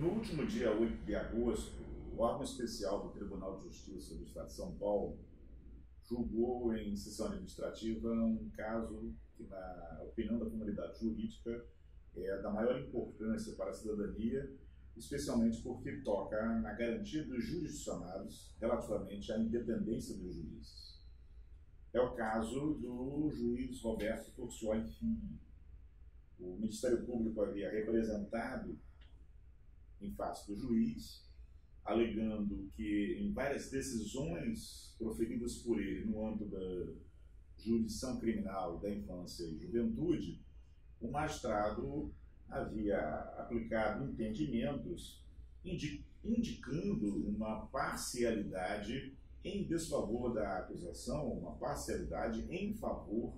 No último dia 8 de agosto, o órgão especial do Tribunal de Justiça do Estado de São Paulo julgou em sessão administrativa um caso que, na opinião da comunidade jurídica, é da maior importância para a cidadania, especialmente porque toca na garantia dos jurisdicionados relativamente à independência dos juízes. É o caso do juiz Roberto Porcioli Filho. O Ministério Público havia representado em face do juiz, alegando que em várias decisões proferidas por ele no âmbito da jurisdição criminal da infância e juventude, o magistrado havia aplicado entendimentos indicando uma parcialidade em desfavor da acusação, uma parcialidade em favor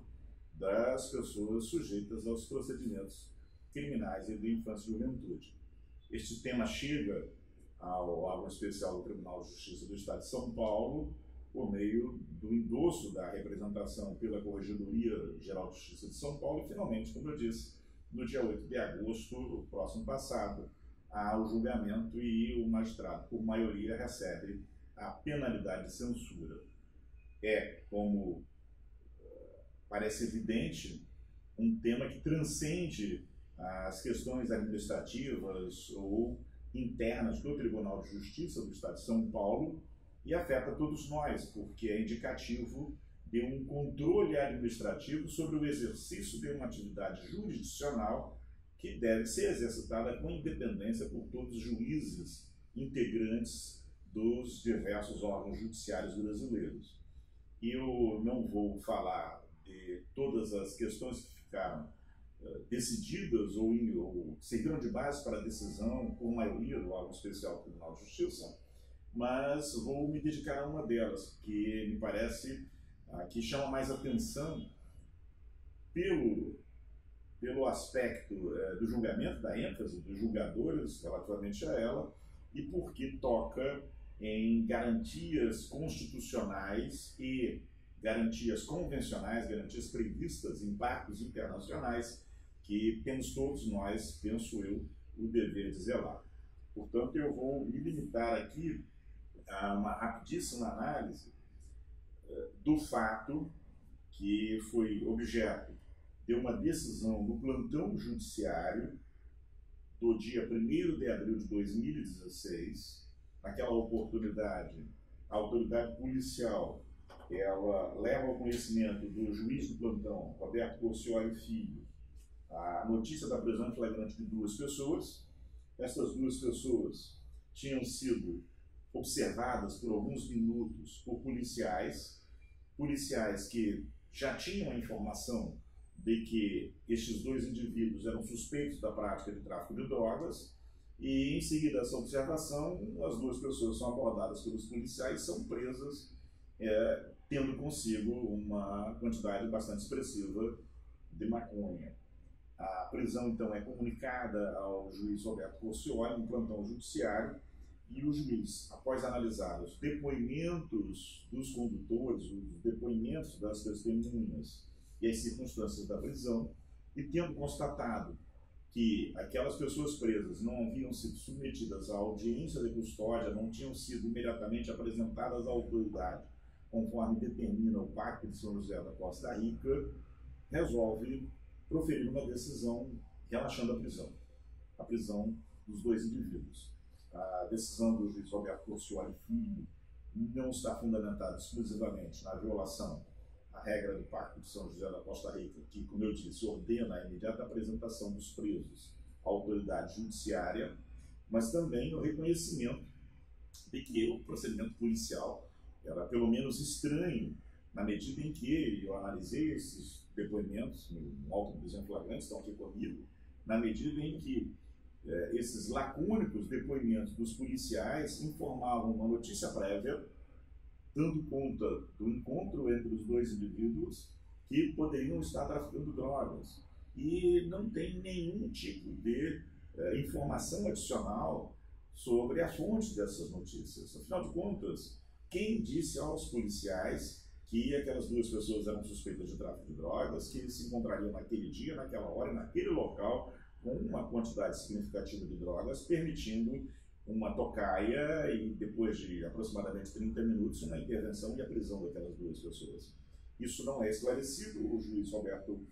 das pessoas sujeitas aos procedimentos criminais e de infância e juventude. Este tema chega ao órgão especial do Tribunal de Justiça do Estado de São Paulo por meio do endosso da representação pela Corregedoria Geral de Justiça de São Paulo e, finalmente, como eu disse, no dia 8 de agosto, próximo passado, há o julgamento e o magistrado, por maioria, recebe a penalidade de censura. É, como parece evidente, um tema que transcende as questões administrativas ou internas do Tribunal de Justiça do Estado de São Paulo e afeta todos nós, porque é indicativo de um controle administrativo sobre o exercício de uma atividade jurisdicional que deve ser exercitada com independência por todos os juízes integrantes dos diversos órgãos judiciários brasileiros. E eu não vou falar de todas as questões que ficaram decididas ou serviram de base para a decisão por maioria do órgão especial do Tribunal de Justiça, mas vou me dedicar a uma delas, que me parece que chama mais atenção pelo aspecto do julgamento, da ênfase dos julgadores relativamente a ela, e porque toca em garantias constitucionais e garantias convencionais, garantias previstas em pactos internacionais, que temos todos nós, penso eu, o dever de zelar. Portanto, eu vou me limitar aqui a uma rapidíssima análise do fato que foi objeto de uma decisão no plantão judiciário do dia 1º de abril de 2016. Naquela oportunidade, a autoridade policial ela leva ao conhecimento do juiz do plantão, Roberto Porcioli Filho, a notícia da prisão em flagrante de 2 pessoas. Essas 2 pessoas tinham sido observadas por alguns minutos por policiais que já tinham a informação de que estes 2 indivíduos eram suspeitos da prática de tráfico de drogas, e em seguida dessa observação, as 2 pessoas são abordadas pelos policiais e são presas, tendo consigo uma quantidade bastante expressiva de maconha. A prisão, então, é comunicada ao juiz Roberto Porcioli no plantão judiciário, e o juiz, após analisar os depoimentos dos condutores, os depoimentos das testemunhas e as circunstâncias da prisão, e tendo constatado que aquelas pessoas presas não haviam sido submetidas à audiência de custódia, não tinham sido imediatamente apresentadas à autoridade, conforme determina o Pacto de São José da Costa Rica, resolve proferir uma decisão relaxando a prisão dos 2 indivíduos. A decisão do juiz Roberto Porcioli Filho não está fundamentada exclusivamente na violação à regra do Pacto de São José da Costa Rica, que, como eu disse, ordena a imediata apresentação dos presos à autoridade judiciária, mas também o reconhecimento de que o procedimento policial era pelo menos estranho, na medida em que eu analisei esses depoimentos no auto de prisão flagrante, estão aqui comigo, na medida em que esses lacônicos depoimentos dos policiais informavam uma notícia prévia, dando conta do encontro entre os 2 indivíduos que poderiam estar traficando drogas. E não tem nenhum tipo de informação adicional sobre a fonte dessas notícias. Afinal de contas, quem disse aos policiais que aquelas 2 pessoas eram suspeitas de tráfico de drogas, que eles se encontrariam naquele dia, naquela hora, naquele local, com uma quantidade significativa de drogas, permitindo uma tocaia e, depois de aproximadamente 30 minutos, uma intervenção e a prisão daquelas duas pessoas. Isso não é esclarecido. O juiz Roberto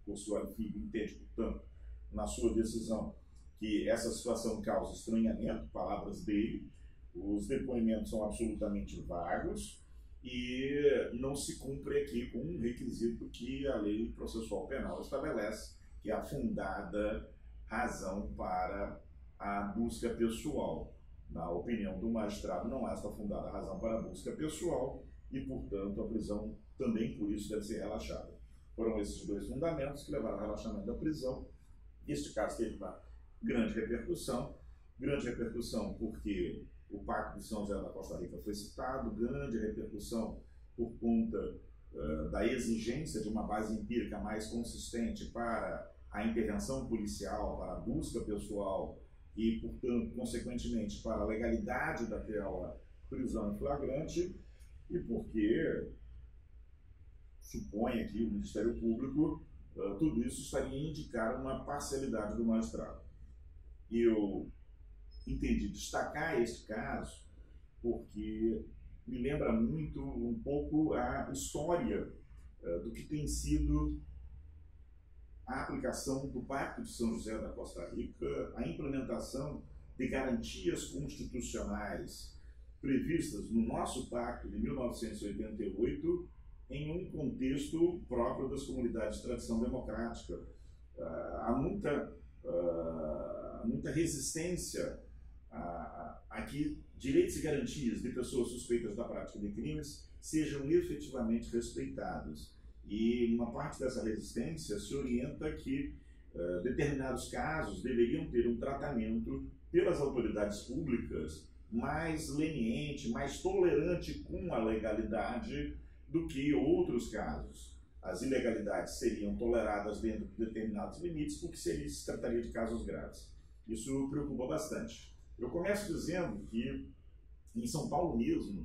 Consuelo Filho entende, portanto, na sua decisão, que essa situação causa estranhamento, palavras dele, os depoimentos são absolutamente vagos e não se cumpre aqui com um requisito que a lei processual penal estabelece, que é a fundada razão para a busca pessoal. Na opinião do magistrado, não há esta fundada razão para a busca pessoal e, portanto, a prisão também, por isso, deve ser relaxada. Foram esses dois fundamentos que levaram ao relaxamento da prisão. Este caso teve uma grande repercussão porque o Pacto de São José da Costa Rica foi citado, grande repercussão por conta da exigência de uma base empírica mais consistente para a intervenção policial, para a busca pessoal e, portanto, consequentemente, para a legalidade daquela prisão em flagrante, e porque supõe aqui o Ministério Público, tudo isso estaria a indicar uma parcialidade do magistrado. Eu entendi destacar este caso porque me lembra muito um pouco a história do que tem sido a aplicação do Pacto de São José da Costa Rica, a implementação de garantias constitucionais previstas no nosso Pacto de 1988 em um contexto próprio das comunidades de tradição democrática. Há muita resistência a que direitos e garantias de pessoas suspeitas da prática de crimes sejam efetivamente respeitados. E uma parte dessa resistência se orienta que determinados casos deveriam ter um tratamento pelas autoridades públicas mais leniente, mais tolerante com a legalidade do que outros casos. As ilegalidades seriam toleradas dentro de determinados limites, porque se trataria de casos graves. Isso preocupa bastante. Eu começo dizendo que, em São Paulo mesmo,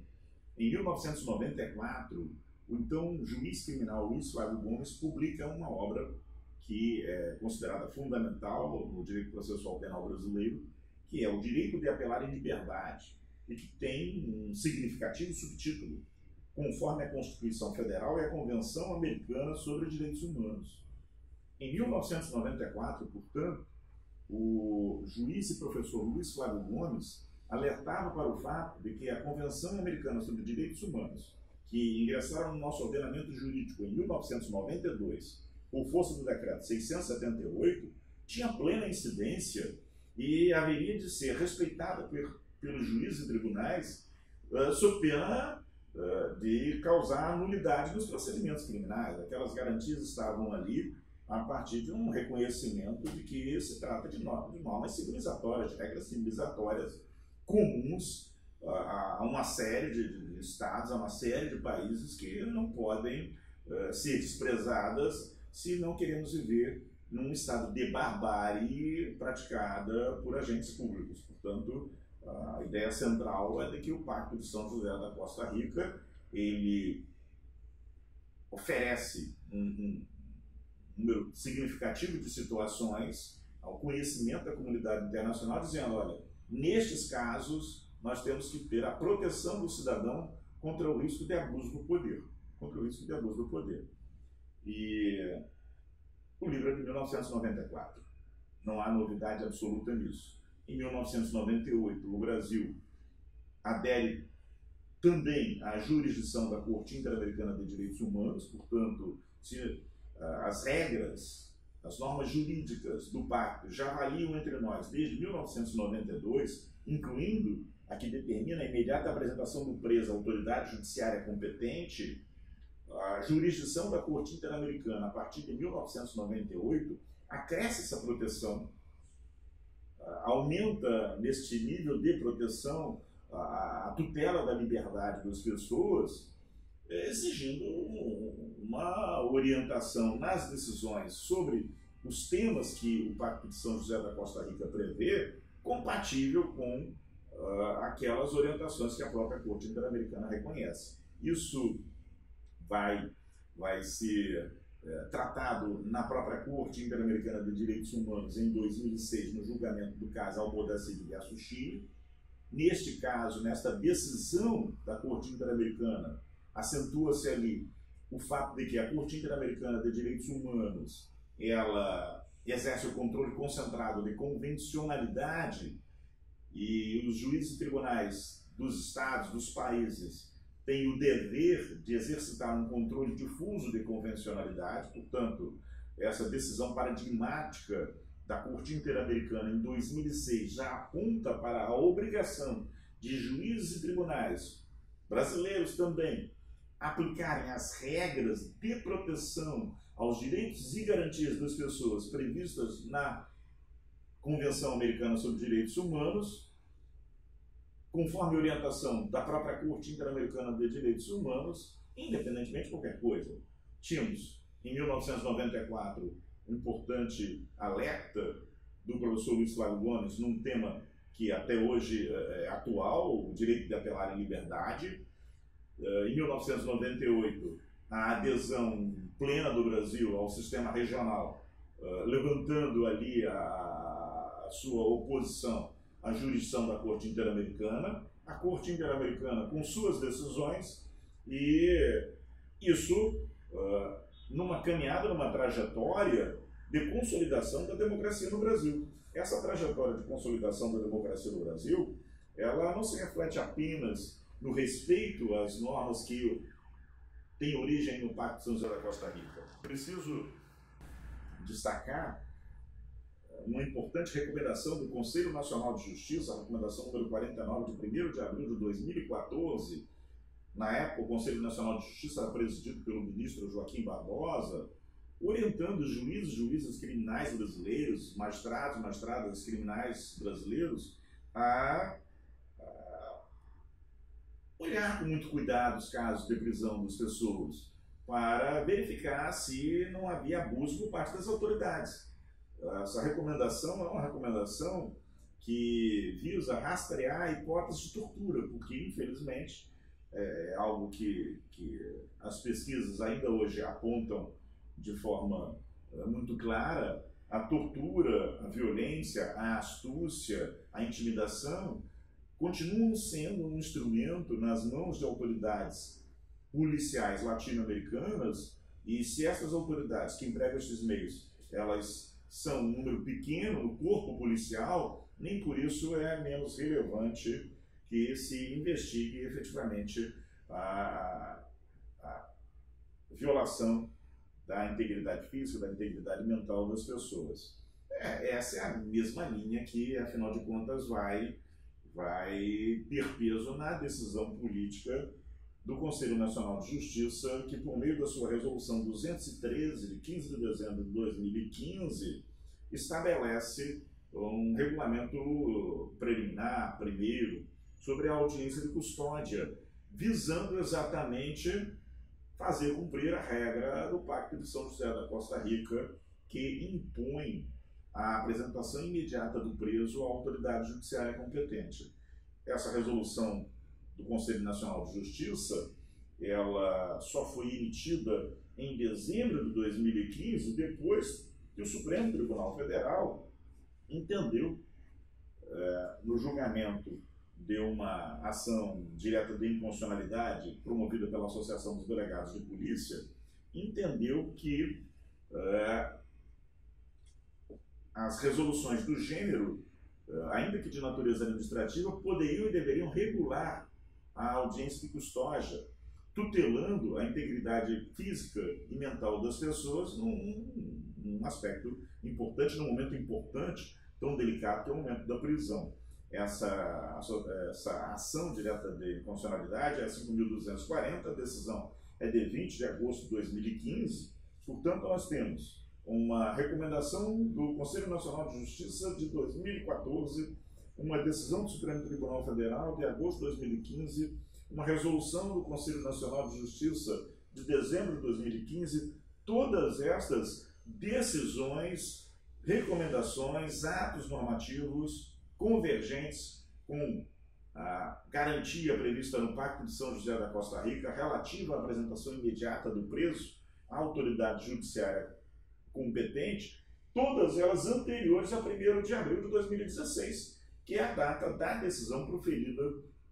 em 1994, o então juiz criminal Luiz Flávio Gomes publica uma obra que é considerada fundamental no direito processual penal brasileiro, que é o direito de apelar em liberdade, e que tem um significativo subtítulo, conforme a Constituição Federal e a Convenção Americana sobre Direitos Humanos. Em 1994, portanto, o juiz e professor Luiz Flávio Gomes alertava para o fato de que a Convenção Americana sobre Direitos Humanos, que ingressaram no nosso ordenamento jurídico em 1992, por força do decreto 678, tinha plena incidência e haveria de ser respeitada pelos juízes e tribunais sob pena de causar nulidade dos procedimentos criminais. Aquelas garantias estavam ali a partir de um reconhecimento de que se trata de normas civilizatórias, de regras civilizatórias comuns a uma série de estados, a uma série de países que não podem ser desprezadas se não queremos viver num estado de barbárie praticada por agentes públicos. Portanto, a ideia central é de que o Pacto de São José da Costa Rica ele oferece um número significativo de situações ao conhecimento da comunidade internacional, dizendo, olha, nestes casos nós temos que ter a proteção do cidadão contra o risco de abuso do poder. E o livro é de 1994. Não há novidade absoluta nisso. Em 1998, o Brasil adere também à jurisdição da Corte Interamericana de Direitos Humanos, portanto, as regras, as normas jurídicas do pacto já valiam entre nós desde 1992, incluindo a que determina a imediata apresentação do preso à autoridade judiciária competente. A jurisdição da Corte Interamericana, a partir de 1998, acresce essa proteção, aumenta neste nível de proteção a tutela da liberdade das pessoas, exigindo uma orientação nas decisões sobre os temas que o Pacto de São José da Costa Rica prevê, compatível com aquelas orientações que a própria Corte Interamericana reconhece. Isso vai ser tratado na própria Corte Interamericana de Direitos Humanos em 2006, no julgamento do caso Almodóvar versus Chile. Neste caso, nesta decisão da Corte Interamericana, acentua-se ali o fato de que a Corte Interamericana de Direitos Humanos ela exerce o controle concentrado de convencionalidade e os juízes e tribunais dos estados, dos países, têm o dever de exercitar um controle difuso de convencionalidade. Portanto, essa decisão paradigmática da Corte Interamericana em 2006 já aponta para a obrigação de juízes e tribunais brasileiros também aplicarem as regras de proteção aos direitos e garantias das pessoas previstas na Convenção Americana sobre Direitos Humanos, conforme orientação da própria Corte Interamericana de Direitos Humanos, independentemente de qualquer coisa. Tínhamos, em 1994, um importante alerta do professor Luiz Flávio Gomes num tema que até hoje é atual, o direito de apelar em liberdade. Em 1998, a adesão plena do Brasil ao sistema regional, levantando ali a sua oposição à jurisdição da Corte Interamericana, a Corte Interamericana com suas decisões, e isso numa caminhada, numa trajetória de consolidação da democracia no Brasil. Essa trajetória de consolidação da democracia no Brasil, ela não se reflete apenas no respeito às normas que têm origem no Pacto de São José da Costa Rica. Preciso destacar uma importante recomendação do Conselho Nacional de Justiça, a recomendação número 49, de 1º de abril de 2014. Na época, o Conselho Nacional de Justiça era presidido pelo ministro Joaquim Barbosa, orientando juízes e juízas criminais brasileiros, magistrados e magistradas criminais brasileiros, a olhar com muito cuidado os casos de prisão das pessoas, para verificar se não havia abuso por parte das autoridades. Essa recomendação é uma recomendação que visa rastrear a hipótese de tortura, porque, infelizmente, é algo que as pesquisas ainda hoje apontam de forma muito clara. A tortura, a violência, a astúcia, a intimidação continuam sendo um instrumento nas mãos de autoridades policiais latino-americanas, e se essas autoridades que empregam esses meios, elas são um número pequeno no corpo policial, nem por isso é menos relevante que se investigue efetivamente a violação da integridade física, da integridade mental das pessoas. Essa é a mesma linha que, afinal de contas, vai ter peso na decisão política do Conselho Nacional de Justiça, que, por meio da sua resolução 213, de 15 de dezembro de 2015, estabelece um regulamento preliminar, primeiro, sobre a audiência de custódia, visando exatamente fazer cumprir a regra do Pacto de São José da Costa Rica, que impõe a apresentação imediata do preso à autoridade judiciária competente. Essa resolução do Conselho Nacional de Justiça, ela só foi emitida em dezembro de 2015, depois que o Supremo Tribunal Federal entendeu, no julgamento de uma ação direta de inconstitucionalidade promovida pela Associação dos Delegados de Polícia, entendeu que as resoluções do gênero, ainda que de natureza administrativa, poderiam e deveriam regular a audiência de custódia, tutelando a integridade física e mental das pessoas num aspecto importante, num momento importante, tão delicado que é o momento da prisão. Essa ação direta de inconstitucionalidade é a 5.240, a decisão é de 20 de agosto de 2015, portanto nós temos uma recomendação do Conselho Nacional de Justiça de 2014, uma decisão do Supremo Tribunal Federal de agosto de 2015, uma resolução do Conselho Nacional de Justiça de dezembro de 2015, todas estas decisões, recomendações, atos normativos convergentes com a garantia prevista no Pacto de São José da Costa Rica relativa à apresentação imediata do preso a autoridade judiciária competente, todas elas anteriores a 1º de abril de 2016, que é a data da decisão proferida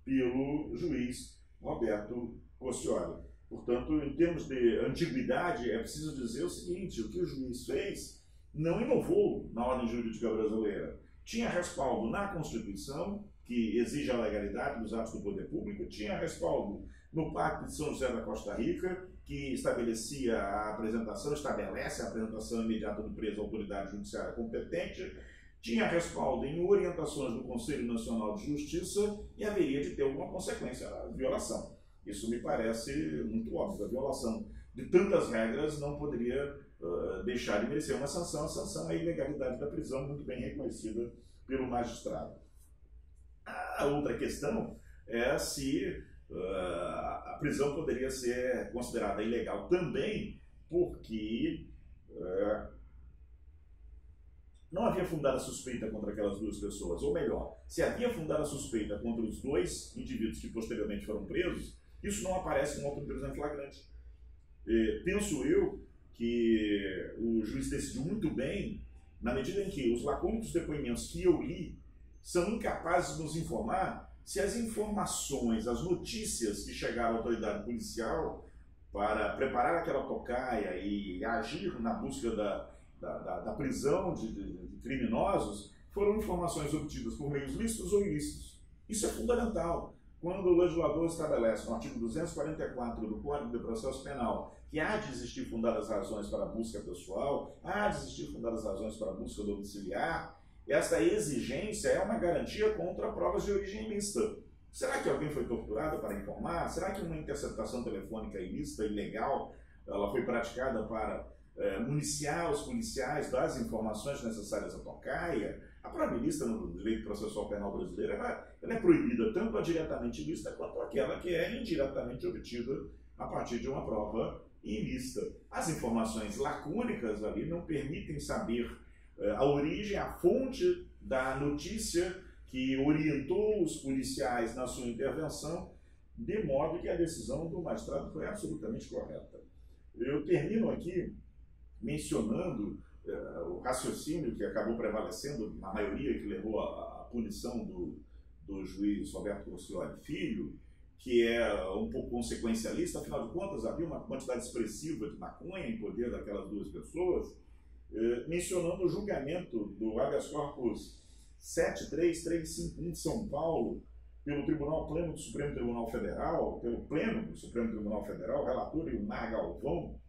pelo juiz Roberto Coscioli. Portanto, em termos de antiguidade, é preciso dizer o seguinte: o que o juiz fez não inovou na ordem jurídica brasileira. Tinha respaldo na Constituição, que exige a legalidade dos atos do poder público, tinha respaldo no Pacto de São José da Costa Rica, que estabelece a apresentação imediata do preso à autoridade judiciária competente, tinha respaldo em orientações do Conselho Nacional de Justiça e haveria de ter alguma consequência a violação. Isso me parece muito óbvio. A violação de tantas regras não poderia deixar de merecer uma sanção. A sanção é a ilegalidade da prisão, muito bem reconhecida pelo magistrado. A outra questão é se a prisão poderia ser considerada ilegal também, porque não havia fundada suspeita contra aquelas duas pessoas, ou melhor, se havia fundada suspeita contra os dois indivíduos que posteriormente foram presos, isso não aparece no auto de prisão em flagrante. Penso eu que o juiz decidiu muito bem, na medida em que os lacônicos depoimentos que eu li são incapazes de nos informar se as informações, as notícias que chegaram à autoridade policial para preparar aquela tocaia e agir na busca da prisão de criminosos foram informações obtidas por meios lícitos ou ilícitos. Isso é fundamental. Quando o legislador estabelece no artigo 244 do Código de Processo Penal que há de existir fundadas razões para a busca pessoal, há de existir fundadas razões para a busca domiciliar, esta exigência é uma garantia contra provas de origem ilícita. Será que alguém foi torturado para informar? Será que uma interceptação telefônica ilícita, ilegal, ela foi praticada para municiar os policiais das informações necessárias à tocaia? A prova ilícita no direito processual penal brasileiro ela é proibida tanto a diretamente ilícita quanto aquela que é indiretamente obtida a partir de uma prova ilícita. As informações lacônicas ali não permitem saber a origem, a fonte da notícia que orientou os policiais na sua intervenção, de modo que a decisão do magistrado foi absolutamente correta. Eu termino aqui mencionando o raciocínio que acabou prevalecendo na maioria que levou à punição do juiz Roberto Coscioli Filho, que é um pouco consequencialista. Afinal de contas, havia uma quantidade expressiva de maconha em poder daquelas duas pessoas, mencionando o julgamento do habeas corpus 73351 de São Paulo, pelo Tribunal Pleno do Supremo Tribunal Federal, pelo Pleno do Supremo Tribunal Federal, relator Ilmar Galvão,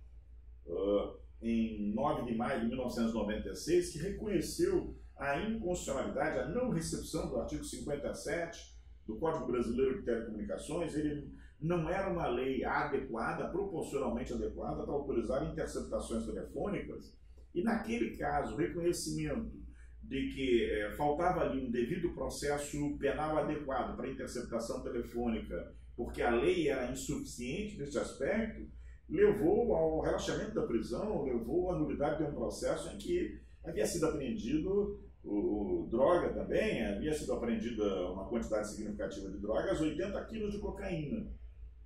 em 9 de maio de 1996, que reconheceu a inconstitucionalidade, a não recepção do artigo 57 do Código Brasileiro de Telecomunicações. Ele não era uma lei adequada, proporcionalmente adequada, para autorizar interceptações telefônicas, e naquele caso, o reconhecimento de que faltava ali um devido processo penal adequado para interceptação telefônica, porque a lei era insuficiente nesse aspecto, levou ao relaxamento da prisão, levou à nulidade de um processo em que havia sido apreendido droga também, havia sido apreendida uma quantidade significativa de drogas, 80 quilos de cocaína.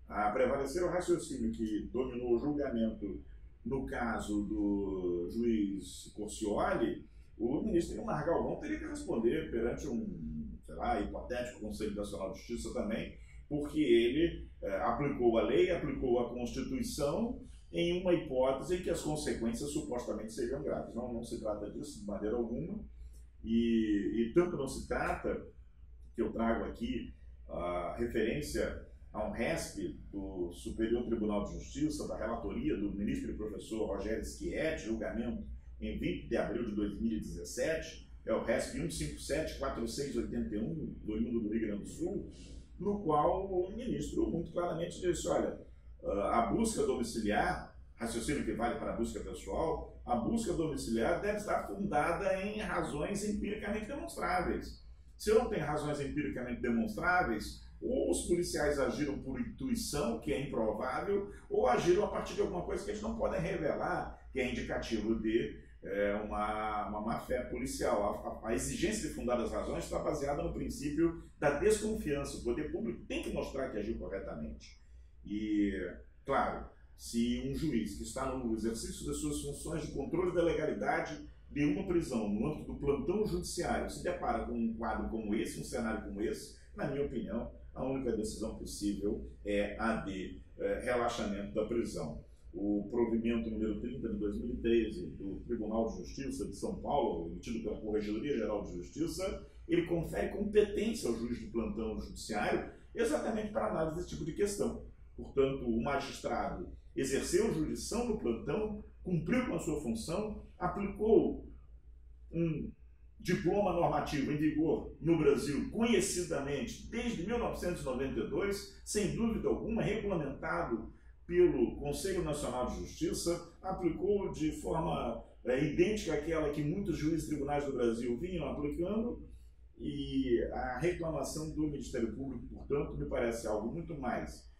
A prevalecer o raciocínio que dominou o julgamento no caso do juiz Coscioli, o ministro Ilmar Galvão teria que responder perante um, hipotético Conselho Nacional de Justiça também, porque ele aplicou a lei, aplicou a Constituição em uma hipótese em que as consequências supostamente seriam graves. Não se trata disso de maneira alguma, e tanto não se trata, que eu trago aqui a referência a um RESP do Superior Tribunal de Justiça, da relatoria do ministro e professor Rogério Schietti, julgamento em 20 de abril de 2017, é o RESP 1574681, do oriundo do Rio Grande do Sul, no qual o ministro muito claramente disse: olha, a busca domiciliar, raciocínio que vale para a busca pessoal, a busca domiciliar deve estar fundada em razões empiricamente demonstráveis. Se eu não tenho razões empiricamente demonstráveis, ou os policiais agiram por intuição, que é improvável, ou agiram a partir de alguma coisa que eles não podem revelar, que é indicativo de uma má-fé policial. A exigência de fundadas razões está baseada no princípio da desconfiança. O poder público tem que mostrar que agiu corretamente. E, claro, se um juiz que está no exercício das suas funções de controle da legalidade de uma prisão no âmbito do plantão judiciário se depara com um quadro como esse, um cenário como esse, na minha opinião, a única decisão possível é a de relaxamento da prisão. O provimento número 30 de 2013 do Tribunal de Justiça de São Paulo, emitido pela Corregedoria Geral de Justiça, ele confere competência ao juiz do plantão judiciário exatamente para análise desse tipo de questão. Portanto, o magistrado exerceu jurisdição no plantão, cumpriu com a sua função, aplicou um diploma normativo em vigor no Brasil, conhecidamente desde 1992, sem dúvida alguma, regulamentado pelo Conselho Nacional de Justiça, aplicou de forma idêntica àquela que muitos juízes tribunais do Brasil vinham aplicando, e a reclamação do Ministério Público, portanto, me parece algo muito mais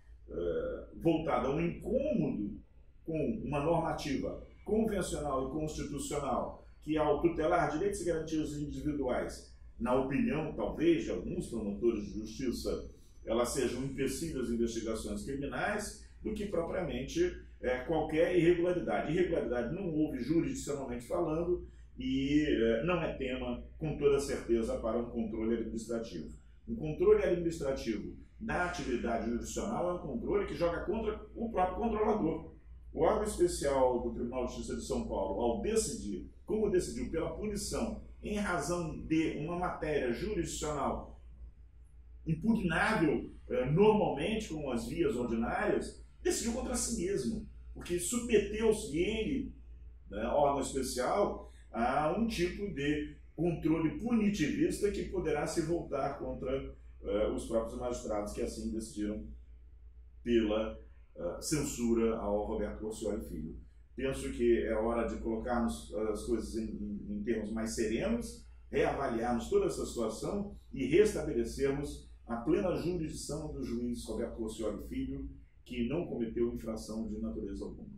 voltado a um incômodo com uma normativa convencional e constitucional que, ao tutelar direitos e garantias individuais, na opinião, talvez, de alguns promotores de justiça, elas sejam um empecilho às investigações criminais, do que propriamente qualquer irregularidade. Irregularidade não houve jurisdicionalmente falando e não é tema, com toda certeza, para um controle administrativo. Um controle administrativo da atividade jurisdicional é um controle que joga contra o próprio controlador. O órgão especial do Tribunal de Justiça de São Paulo, ao decidir, como decidiu, pela punição em razão de uma matéria jurisdicional impugnável normalmente com as vias ordinárias, decidiu contra si mesmo, porque submeteu-se ele, órgão especial, a um tipo de controle punitivista que poderá se voltar contra os próprios magistrados que assim decidiram pela censura ao Roberto Corcioli Filho. Penso que é hora de colocarmos as coisas em termos mais serenos, reavaliarmos toda essa situação e restabelecermos a plena jurisdição do juiz Roberto Corcioli Filho, que não cometeu infração de natureza alguma.